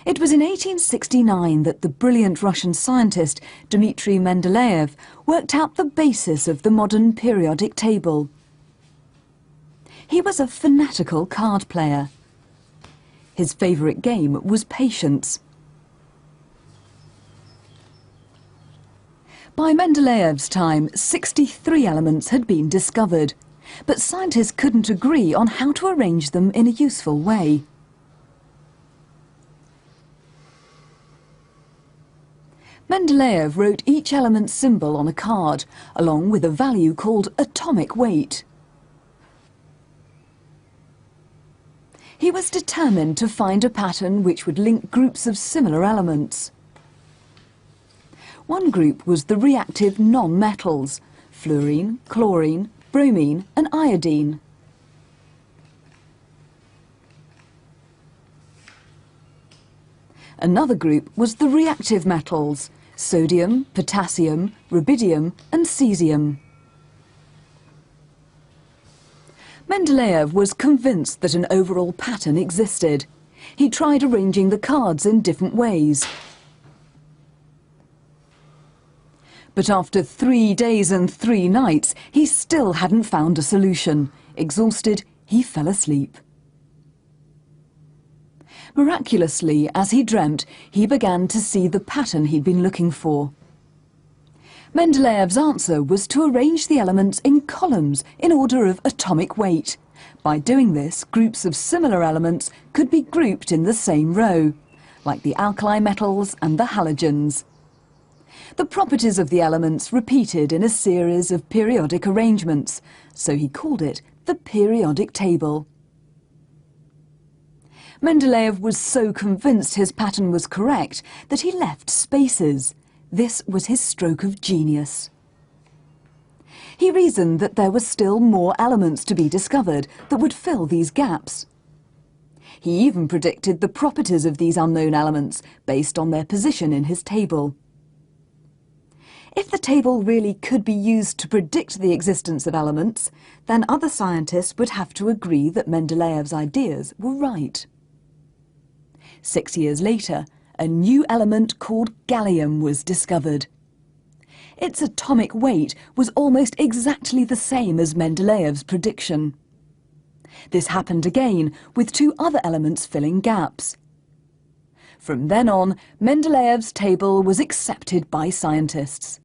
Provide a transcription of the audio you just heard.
It was in 1869 that the brilliant Russian scientist Dmitri Mendeleev worked out the basis of the modern periodic table. He was a fanatical card player. His favourite game was patience. By Mendeleev's time, 63 elements had been discovered, but scientists couldn't agree on how to arrange them in a useful way. Mendeleev wrote each element's symbol on a card, along with a value called atomic weight. He was determined to find a pattern which would link groups of similar elements. One group was the reactive non-metals: fluorine, chlorine, bromine and iodine. Another group was the reactive metals: sodium, potassium, rubidium and cesium. Mendeleev was convinced that an overall pattern existed. He tried arranging the cards in different ways. But after 3 days and 3 nights, he still hadn't found a solution. Exhausted, he fell asleep. Miraculously, as he dreamt, he began to see the pattern he'd been looking for. Mendeleev's answer was to arrange the elements in columns in order of atomic weight. By doing this, groups of similar elements could be grouped in the same row, like the alkali metals and the halogens. The properties of the elements repeated in a series of periodic arrangements, so he called it the periodic table. Mendeleev was so convinced his pattern was correct that he left spaces. This was his stroke of genius. He reasoned that there were still more elements to be discovered that would fill these gaps. He even predicted the properties of these unknown elements based on their position in his table. If the table really could be used to predict the existence of elements, then other scientists would have to agree that Mendeleev's ideas were right. 6 years later, a new element called gallium was discovered. Its atomic weight was almost exactly the same as Mendeleev's prediction. This happened again with 2 other elements filling gaps. From then on, Mendeleev's table was accepted by scientists.